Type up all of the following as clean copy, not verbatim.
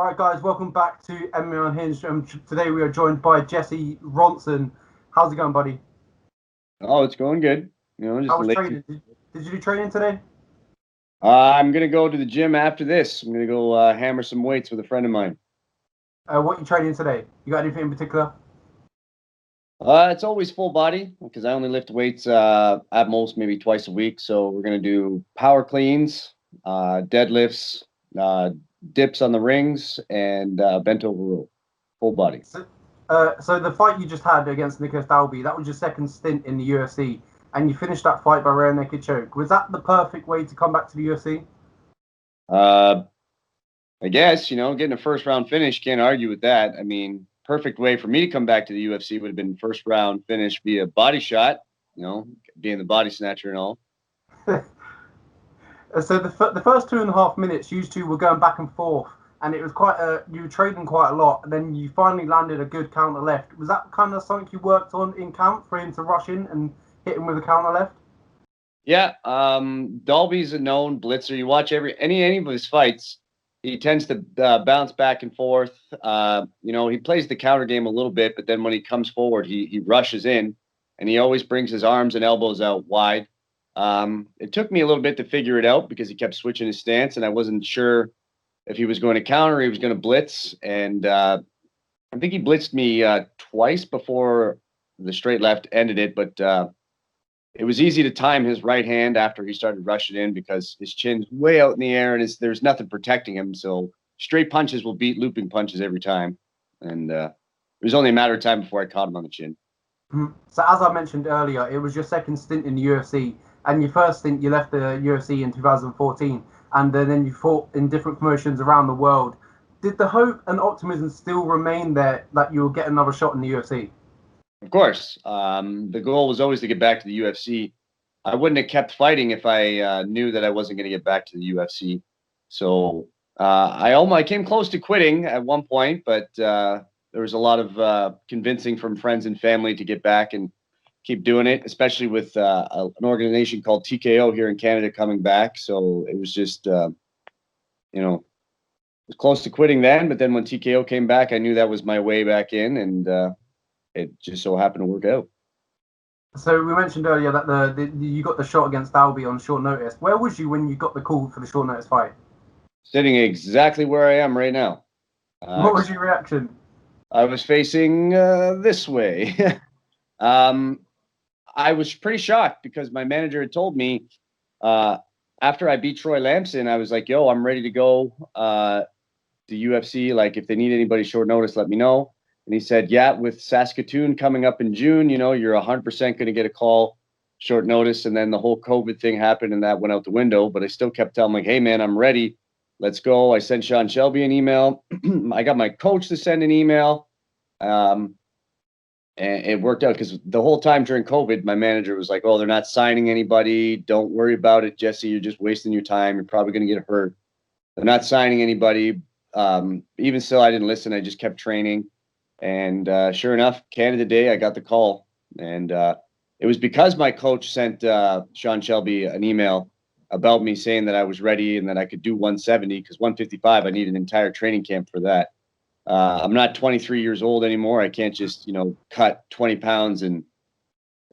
All right, guys, welcome back to MMAUnhinged. Today we are joined by Jesse Ronson. How's it going, buddy? Oh, it's going good. Just How was lazy. training? Did you do training today? I'm gonna go to the gym after this. I'm gonna go hammer some weights with a friend of mine. What you training today? You got anything in particular? It's always full body because I only lift weights at most maybe twice a week. So we're gonna do power cleans, deadlifts, uh, dips on the rings, and bent over row. Full body. So the fight you just had against Nicolas Dalby, that was your second stint in the UFC, and you finished that fight by rear naked choke. Was that the perfect way to come back to the UFC? Uh, I guess, getting a first round finish, can't argue with that. I mean, perfect way for me to come back to the UFC would have been first round finish via body shot, being the body snatcher and all. So the first 2.5 minutes, you two were going back and forth, and it was you were trading quite a lot, and then you finally landed a good counter left. Was that kind of something you worked on in camp for him to rush in and hit him with a counter left? Yeah, Dalby's a known blitzer. You watch any of his fights, he tends to bounce back and forth. He plays the counter game a little bit, but then when he comes forward, he rushes in, and he always brings his arms and elbows out wide. It took me a little bit to figure it out because he kept switching his stance, and I wasn't sure if he was going to counter or he was going to blitz. And I think he blitzed me twice before the straight left ended it, but it was easy to time his right hand after he started rushing in because his chin's way out in the air and there's nothing protecting him. So straight punches will beat looping punches every time. And it was only a matter of time before I caught him on the chin. So as I mentioned earlier, it was your second stint in the UFC, and your first stint you left the UFC in 2014, and then you fought in different promotions around the world. Did the hope and optimism still remain there that you will get another shot in the UFC? Of course, the goal was always to get back to the UFC. I wouldn't have kept fighting if I knew that I wasn't going to get back to the UFC. So I came close to quitting at one point, but there was a lot of convincing from friends and family to get back and keep doing it, especially with an organization called TKO here in Canada coming back. So it was just, it was close to quitting then. But then when TKO came back, I knew that was my way back in, and it just so happened to work out. So we mentioned earlier that you got the shot against Dalby on short notice. Where was you when you got the call for the short notice fight? Sitting exactly where I am right now. What was your reaction? I was facing this way. I was pretty shocked because my manager had told me after I beat Troy Lamson, I was like, yo, I'm ready to go to UFC. Like, if they need anybody short notice, let me know. And he said, yeah, with Saskatoon coming up in June, you're 100% going to get a call short notice. And then the whole COVID thing happened and that went out the window. But I still kept telling him, like, hey, man, I'm ready. Let's go. I sent Sean Shelby an email. I got my coach to send an email. And it worked out because the whole time during COVID, my manager was like, oh, they're not signing anybody. Don't worry about it, Jesse. You're just wasting your time. You're probably going to get hurt. They're not signing anybody. Even still, I didn't listen. I just kept training. And sure enough, Canada Day, I got the call. And it was because my coach sent Sean Shelby an email about me saying that I was ready and that I could do 170 because 155, I need an entire training camp for that. I'm not 23 years old anymore. I can't just, cut 20 pounds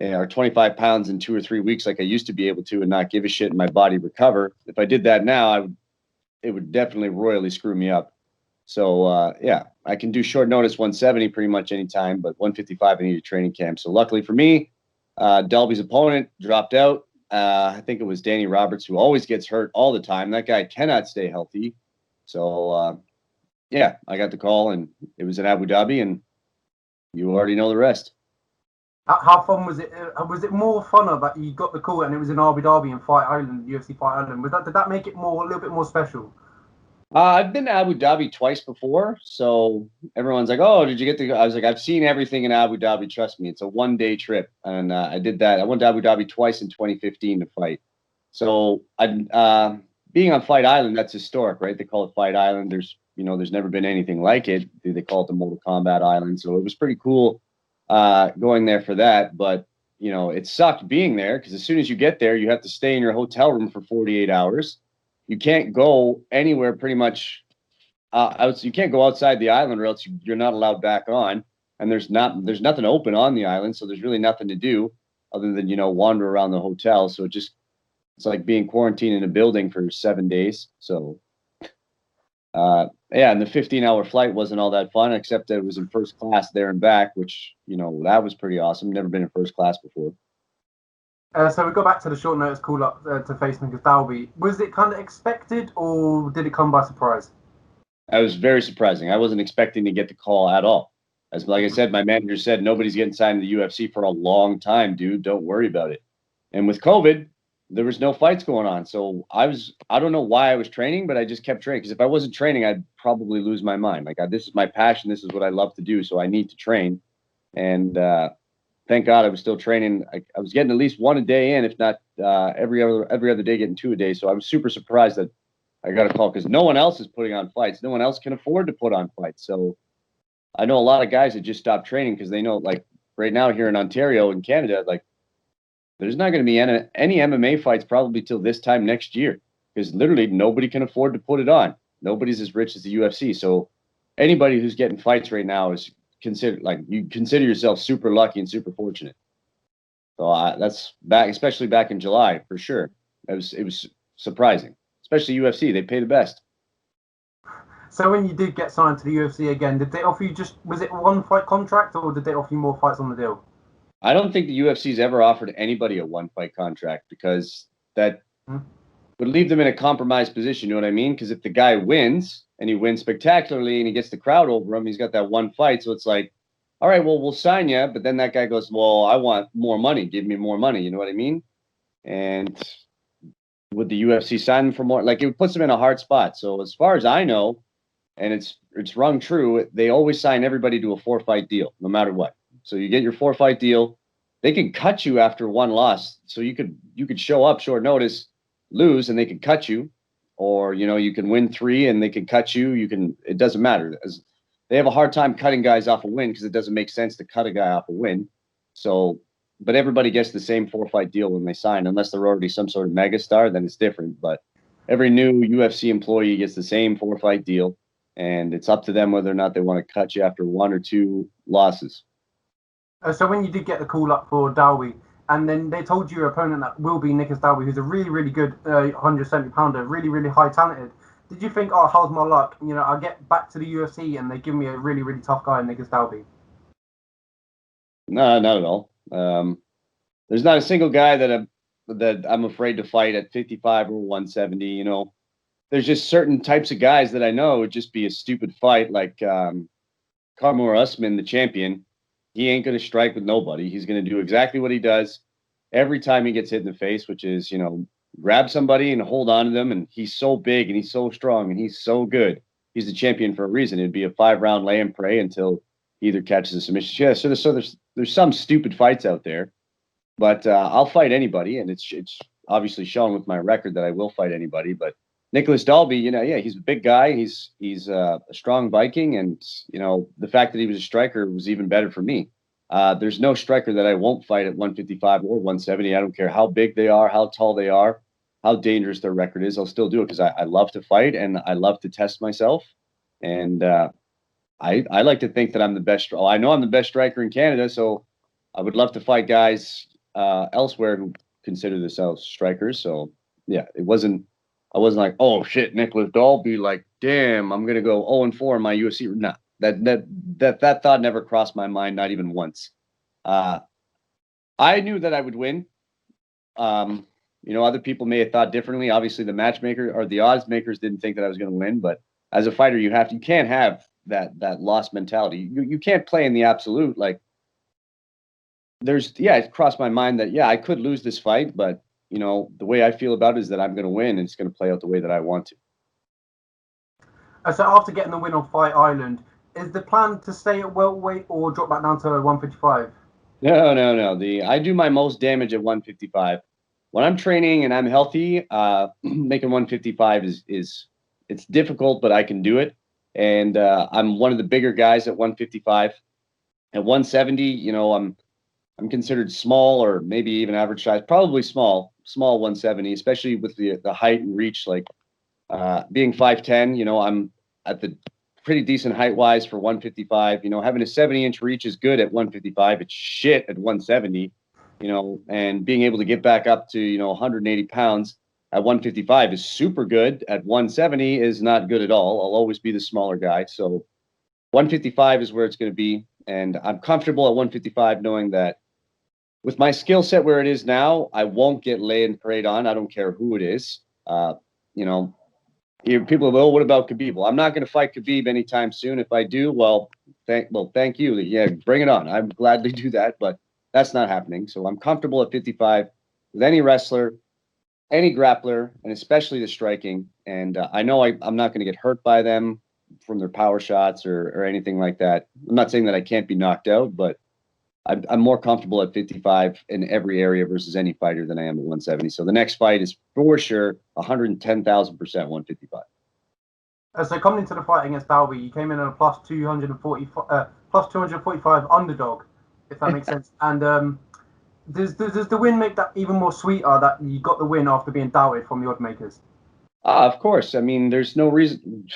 or 25 pounds in 2 or 3 weeks like I used to be able to and not give a shit and my body recover. If I did that now, it would definitely royally screw me up. So, yeah, I can do short notice 170 pretty much anytime, but 155, I need a training camp. So luckily for me, Dalby's opponent dropped out. I think it was Danny Roberts, who always gets hurt all the time. That guy cannot stay healthy. So, yeah, I got the call, and it was in Abu Dhabi, and you already know the rest. How fun was it? Was it more funner that you got the call and it was in Abu Dhabi and Fight Island, UFC Fight Island? Did that make it a little bit more special? I've been to Abu Dhabi twice before, so everyone's like, "Oh, did you get to go?" I was like, "I've seen everything in Abu Dhabi. Trust me, it's a one-day trip." And I did that. I went to Abu Dhabi twice in 2015 to fight. So being on Fight Island, that's historic, right? They call it Fight Island. There's never been anything like it. They call it the Mortal Kombat Island. So it was pretty cool going there for that. But it sucked being there because as soon as you get there, you have to stay in your hotel room for 48 hours. You can't go anywhere pretty much you can't go outside the island, or else you're not allowed back on. And there's nothing open on the island, so there's really nothing to do other than wander around the hotel. So it's like being quarantined in a building for 7 days. So yeah, and the 15-hour flight wasn't all that fun, except that it was in first class there and back, which that was pretty awesome. Never been in first class before. So we go back to the short notice call up to face Nicolas Dalby. Was it kind of expected, or did it come by surprise? It was very surprising. I wasn't expecting to get the call at all. As like I said, my manager said, nobody's getting signed to the UFC for a long time, dude. Don't worry about it. And with COVID, there was no fights going on. So I don't know why I was training, but I just kept training. Because if I wasn't training, I'd probably lose my mind. Like, this is my passion. This is what I love to do. So I need to train. And thank God I was still training. I was getting at least one a day in, if not every other day, getting two a day. So I was super surprised that I got a call, because no one else is putting on fights. No one else can afford to put on fights. So I know a lot of guys that just stopped training because they know, like right now here in Ontario in Canada, like there's not going to be any MMA fights probably till this time next year, because literally nobody can afford to put it on. Nobody's as rich as the UFC. So anybody who's getting fights right now is you consider yourself super lucky and super fortunate. So that's back, especially back in July for sure. It was surprising, especially UFC. They pay the best. So when you did get signed to the UFC again, did they offer you was it one fight contract, or did they offer you more fights on the deal? I don't think the UFC's ever offered anybody a one fight contract, because that would leave them in a compromised position. You know what I mean? Because if the guy wins and he wins spectacularly and he gets the crowd over him, he's got that one fight. So it's like, all right, well, we'll sign you. But then that guy goes, well, I want more money. Give me more money. You know what I mean? And would the UFC sign them for more? Like, it puts them in a hard spot. So as far as I know, and it's rung true, they always sign everybody to a 4-fight deal, no matter what. So you get your 4-fight deal. They can cut you after one loss. So you could show up short notice, lose, and they can cut you, or you can win 3 and they can cut you. It doesn't matter. They have a hard time cutting guys off a win, because it doesn't make sense to cut a guy off a win. So, but everybody gets the same 4-fight deal when they sign, unless they're already some sort of megastar, then it's different. But every new UFC employee gets the same 4-fight deal. And it's up to them whether or not they want to cut you after 1 or 2 losses. So when you did get the call up for Dalby, and then they told you your opponent that will be Nicolas Dalby, who's a really, really good 170-pounder, really, really high talented, did you think, oh, how's my luck? I get back to the UFC and they give me a really, really tough guy, Nicolas Dalby? No, not at all. There's not a single guy that I'm afraid to fight at 55 or 170. There's just certain types of guys that I know would just be a stupid fight, like Kamaru Usman, the champion. He ain't going to strike with nobody. He's going to do exactly what he does every time he gets hit in the face, which is, grab somebody and hold on to them. And he's so big and he's so strong and he's so good. He's the champion for a reason. It'd be a 5-round lay and pray until he either catches a submission. Yeah, so there's some stupid fights out there, but I'll fight anybody, and it's obviously shown with my record that I will fight anybody. But Nicolas Dalby, yeah, he's a big guy. He's a strong Viking, and the fact that he was a striker was even better for me. There's no striker that I won't fight at 155 or 170. I don't care how big they are, how tall they are, how dangerous their record is. I'll still do it, because I love to fight and I love to test myself. And I like to think that I'm the best. I know I'm the best striker in Canada, so I would love to fight guys elsewhere who consider themselves strikers. So yeah, I wasn't like, oh shit, Nicolas Dalby, like, damn, I'm gonna go 0-4 in my UFC. Nah, that thought never crossed my mind, not even once. I knew that I would win. Other people may have thought differently. Obviously, the matchmaker or the odds makers didn't think that I was going to win. But as a fighter, you can't have that lost mentality. You can't play in the absolute. Like, it crossed my mind that I could lose this fight, but the way I feel about it is that I'm going to win, and it's going to play out the way that I want to. So after getting the win on Fight Island, is the plan to stay at welterweight or drop back down to 155? No. I do my most damage at 155. When I'm training and I'm healthy, making 155 is it's difficult, but I can do it. And I'm one of the bigger guys at 155. At 170, I'm considered small, or maybe even average size, probably small 170, especially with the height and reach. Like being 5'10", at the pretty decent height-wise for 155. You know, having a 70-inch reach is good at 155. It's shit at 170, you know, and being able to get back up to, you know, 180 pounds at 155 is super good. At 170 is not good at all. I'll always be the smaller guy. So 155 is where it's going to be. And I'm comfortable at 155 knowing that with my skill set where it is now, I won't get laid and preyed on. I don't care who it is. You know, people go, oh, what about Khabib? Well, I'm not going to fight Khabib anytime soon. If I do, well, thank you. Yeah, bring it on. I'd gladly do that, but that's not happening. So I'm comfortable at 55 with any wrestler, any grappler, and especially the striking. And I know I'm not going to get hurt by them from their power shots or anything like that. I'm not saying that I can't be knocked out, but I'm more comfortable at 55 in every area versus any fighter than I am at 170. So the next fight is for sure 110,000% 155. So coming into the fight against Dalby, you came in at a plus 245 underdog, if that makes sense. And does the win make that even more sweeter that you got the win after being doubted from the odd makers? Of course. I mean, there's no reason.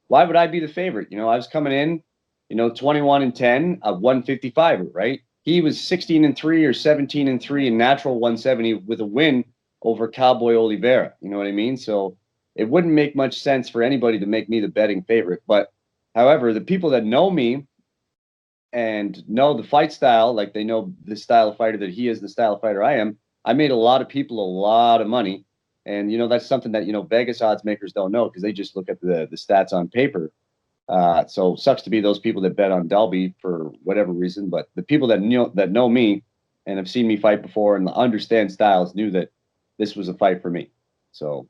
Why would I be the favorite? You know, I was coming in, you know, 21-10, a 155, right? He was 16-3 or 17-3 in natural 170 with a win over Cowboy Oliveira. You know what I mean? So it wouldn't make much sense for anybody to make me the betting favorite. But however, the people that know me and know the fight style, like they know the style of fighter that he is, the style of fighter I am, I made a lot of people a lot of money. And, you know, that's something that, you know, Vegas odds makers don't know because they just look at the stats on paper. So sucks to be those people that bet on Dalby for whatever reason, but the people that know me and have seen me fight before and understand styles knew that this was a fight for me. So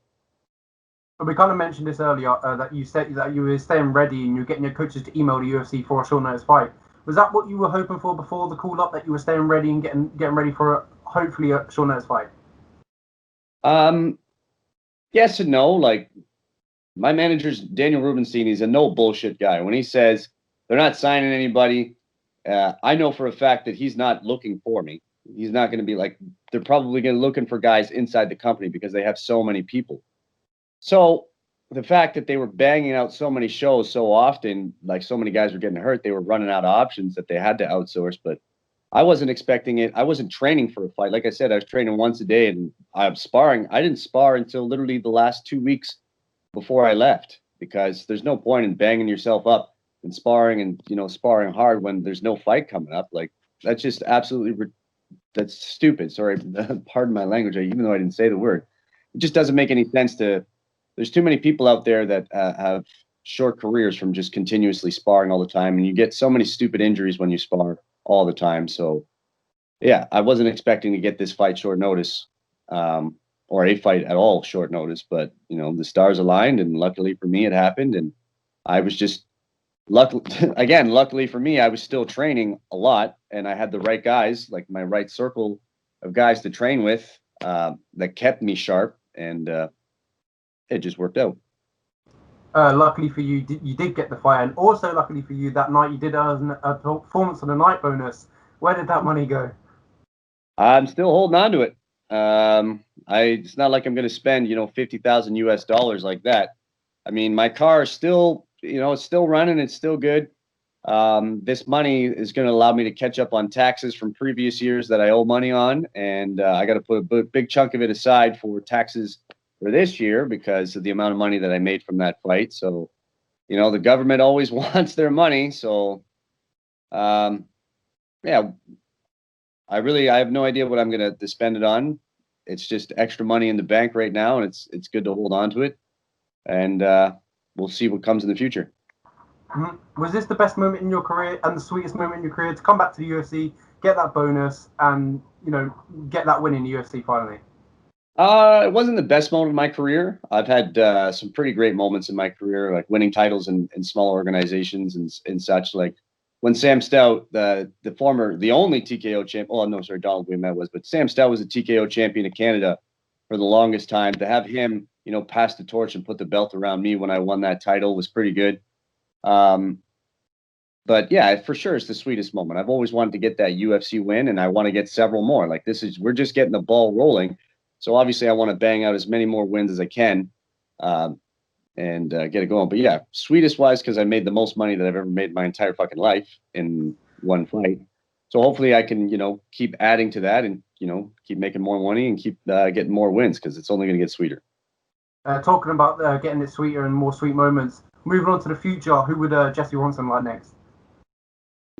we kind of mentioned this earlier that you said that you were staying ready and you're getting your coaches to email the UFC for a short notice fight. Was that what you were hoping for before the call up, that you were staying ready and getting ready for hopefully a short notice fight? Yes and no. Like, my manager's Daniel Rubenstein. He's a no bullshit guy. When he says they're not signing anybody, I know for a fact that he's not looking for me. He's not going to be like, they're probably going to looking for guys inside the company because they have so many people. So the fact that they were banging out so many shows so often, like so many guys were getting hurt, they were running out of options that they had to outsource. But I wasn't expecting it. I wasn't training for a fight. Like I said, I was training once a day and I'm sparring. I didn't spar until literally the last 2 weeks before I left, because there's no point in banging yourself up and sparring and, you know, sparring hard when there's no fight coming up. Like, that's just absolutely, that's stupid. Sorry, pardon my language, even though I didn't say the word. It just doesn't make any sense there's too many people out there that have short careers from just continuously sparring all the time. And you get so many stupid injuries when you spar all the time. So yeah, I wasn't expecting to get this fight short notice. Or a fight at all short notice, but, you know, the stars aligned and luckily for me it happened. And I was just luckily for me, I was still training a lot and I had the right guys, like my right circle of guys to train with, that kept me sharp, and it just worked out. Luckily for you, you did get the fight, and also luckily for you, that night you did a performance on the night bonus. Where did that money go? I'm still holding on to it. It's not like I'm going to spend, you know, $50,000 like that. I mean, my car is still, you know, it's still running. It's still good. This money is going to allow me to catch up on taxes from previous years that I owe money on. And I got to put a big chunk of it aside for taxes for this year because of the amount of money that I made from that fight. So, you know, the government always wants their money. So, yeah, I have no idea what I'm going to spend it on. It's just extra money in the bank right now, and it's good to hold on to it. And we'll see what comes in the future. Mm-hmm. Was this the best moment in your career and the sweetest moment in your career to come back to the UFC, get that bonus, and, you know, get that win in the UFC finally? It wasn't the best moment of my career. I've had some pretty great moments in my career, like winning titles in small organizations and such. Like when Sam Stout, the only TKO champ. Oh no, sorry, Donald Guimet was, but Sam Stout was a TKO champion of Canada for the longest time. To have him, you know, pass the torch and put the belt around me when I won that title was pretty good. But yeah, for sure, it's the sweetest moment. I've always wanted to get that UFC win, and I want to get several more. Like we're just getting the ball rolling. So obviously, I want to bang out as many more wins as I can. And and get it going. But yeah, sweetest wise, because I made the most money that I've ever made my entire fucking life in one fight. So hopefully I can, keep adding to that and, keep making more money and keep getting more wins, because it's only going to get sweeter. Talking about getting it sweeter and more sweet moments, moving on to the future, who would Jesse Ronson like next?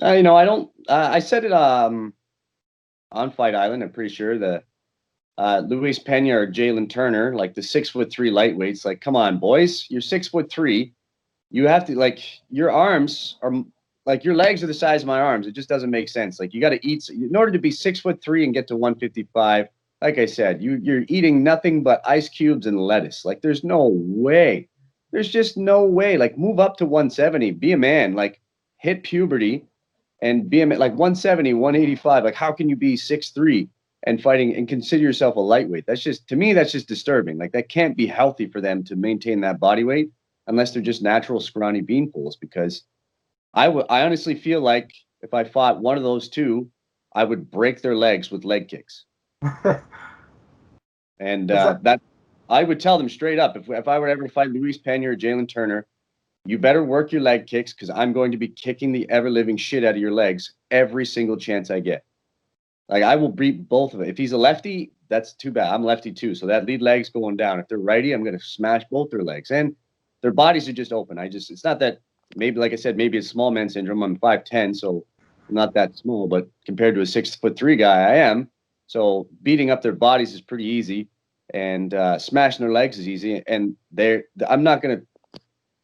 I don't, I said it on Fight Island, I'm pretty sure, the Luis Pena or Jalen Turner, like the 6'3" lightweights. Like, come on, boys, you're 6'3". You have to, like, your arms are like, your legs are the size of my arms. It just doesn't make sense. Like, you got to eat in order to be 6'3" and get to 155. Like I said, you're eating nothing but ice cubes and lettuce. Like, there's no way. There's just no way. Like, move up to 170, be a man. Like, hit puberty and be a man. Like 170, 185. Like, how can you be 6'3" and fighting and consider yourself a lightweight? That's just, to me, that's just disturbing. Like, that can't be healthy for them to maintain that body weight unless they're just natural scrawny beanpoles. Because I honestly feel like if I fought one of those two, I would break their legs with leg kicks. And that I would tell them straight up, if I were ever to fight Luis Pena or Jalen Turner, you better work your leg kicks, because I'm going to be kicking the ever-living shit out of your legs every single chance I get. Like, I will beat both of them. If he's a lefty, that's too bad. I'm lefty too, so that lead leg's going down. If they're righty, I'm going to smash both their legs. And their bodies are just open. It's not that, maybe, like I said, maybe it's small man syndrome. I'm 5'10", so I'm not that small, but compared to a 6'3" guy, I am. So beating up their bodies is pretty easy, and smashing their legs is easy. And I'm not going to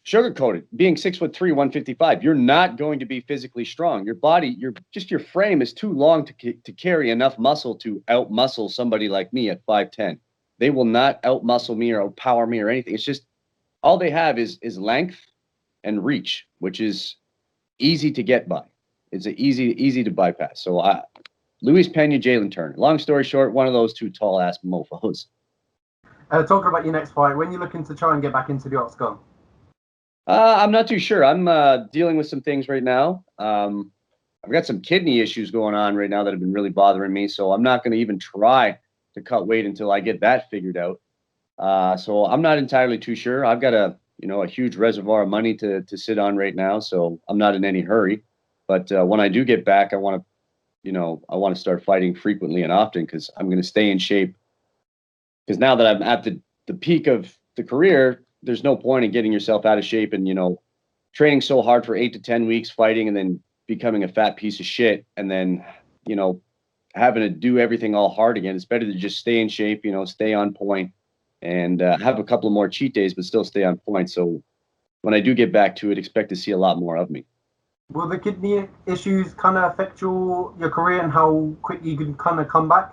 sugarcoat it. Being 6'3", 155, you're not going to be physically strong. Your body, your frame is too long to carry enough muscle to outmuscle somebody like me at 5'10". They will not outmuscle me or outpower me or anything. It's just, all they have is length and reach, which is easy to get by. It's easy to bypass. So Luis Pena, Jalen Turner. Long story short, one of those two tall ass mofos. Talking about your next fight, when you're looking to try and get back into the octagon? I'm not too sure. I'm dealing with some things right now. I've got some kidney issues going on right now that have been really bothering me, so I'm not going to even try to cut weight until I get that figured out. So I'm not entirely too sure. I've got a huge reservoir of money to sit on right now, so I'm not in any hurry. But when I do get back, I want to start fighting frequently and often, because I'm going to stay in shape. Because now that I'm at the peak of the career, there's no point in getting yourself out of shape and, training so hard for 8 to 10 weeks fighting and then becoming a fat piece of shit and then, having to do everything all hard again. It's better to just stay in shape, stay on point, and have a couple of more cheat days, but still stay on point. So when I do get back to it, expect to see a lot more of me. Will the kidney issues kind of affect your career and how quick you can kind of come back?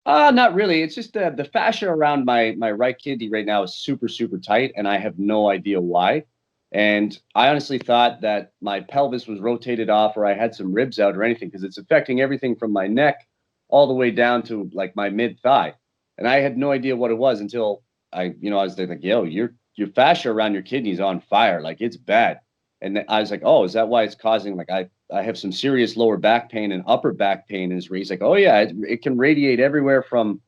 Not really. It's just the fascia around my right kidney right now is super, super tight, and I have no idea why. And I honestly thought that my pelvis was rotated off or I had some ribs out or anything, because it's affecting everything from my neck all the way down to like my mid thigh. And I had no idea what it was until I was like, yo, your fascia around your kidney is on fire. Like, it's bad. And I was like, oh, is that why it's causing, like, I have some serious lower back pain and upper back pain. And he's like, oh yeah, it can radiate everywhere from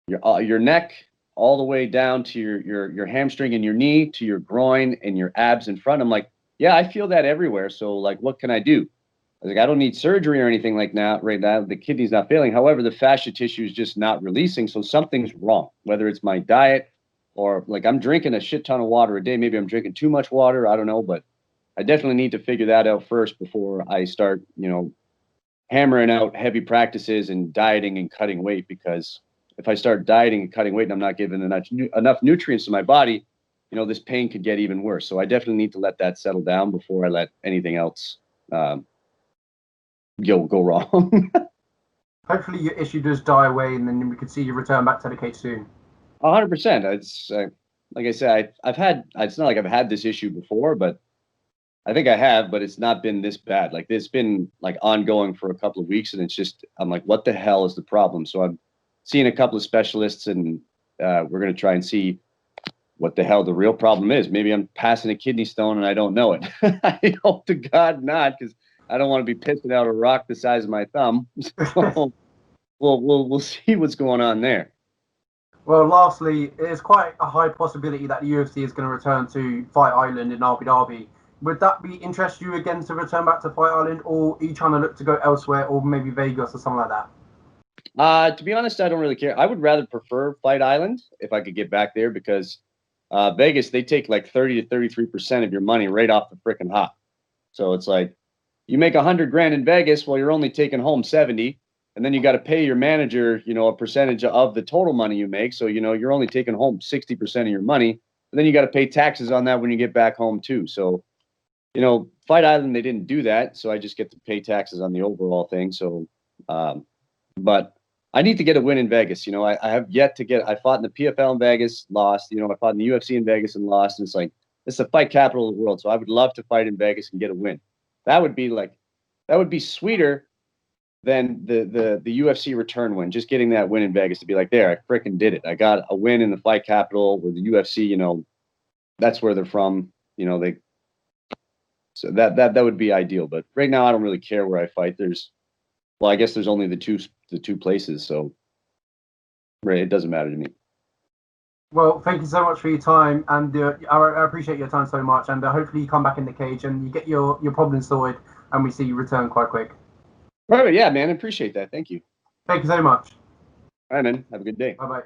your neck all the way down to your hamstring and your knee to your groin and your abs in front. I'm like, yeah, I feel that everywhere. So like, what can I do? I was like, I don't need surgery or anything like that right now. The kidney's not failing. However, the fascia tissue is just not releasing. So something's wrong, whether it's my diet or like I'm drinking a shit ton of water a day. Maybe I'm drinking too much water. I don't know, but I definitely need to figure that out first before I start, hammering out heavy practices and dieting and cutting weight. Because if I start dieting and cutting weight and I'm not giving enough nutrients to my body, this pain could get even worse. So I definitely need to let that settle down before I let anything else go wrong. Hopefully your issue does die away and then we can see you return back to the cage soon. 100%. It's like I said, it's not like I've had this issue before, but I think I have, but it's not been this bad. Like, it's been like ongoing for a couple of weeks, and it's just, I'm like, what the hell is the problem? So I'm seeing a couple of specialists, and we're going to try and see what the hell the real problem is. Maybe I'm passing a kidney stone and I don't know it. I hope to God not, because I don't want to be pissing out a rock the size of my thumb. So we'll see what's going on there. Well, lastly, it's quite a high possibility that the UFC is going to return to Fight Island in Abu Dhabi. Would that be interest you again to return back to Fight Island, or are you trying to look to go elsewhere, or maybe Vegas or something like that? To be honest, I don't really care. I would rather prefer Fight Island if I could get back there because Vegas, they take like 30 to 33% of your money right off the freaking hop. So it's like you make 100 grand in Vegas, well, you're only taking home 70, and then you got to pay your manager, a percentage of the total money you make. So, you're only taking home 60% of your money, and then you got to pay taxes on that when you get back home too. So, Fight Island, they didn't do that. So I just get to pay taxes on the overall thing. So, but I need to get a win in Vegas. I have yet to get. I fought in the PFL in Vegas, lost. I fought in the UFC in Vegas and lost. And it's like it's the fight capital of the world. So I would love to fight in Vegas and get a win. That would be sweeter than the UFC return win. Just getting that win in Vegas to be like, there, I freaking did it. I got a win in the fight capital where the UFC. That's where they're from. So that would be ideal. But right now, I don't really care where I fight. I guess there's only the two places, so right, it doesn't matter to me. Well, thank you so much for your time, and I appreciate your time so much. And hopefully, you come back in the cage and you get your problems sorted, and we see you return quite quick. All right, yeah, man, I appreciate that. Thank you. Thank you so much. All right, man. Have a good day. Bye bye.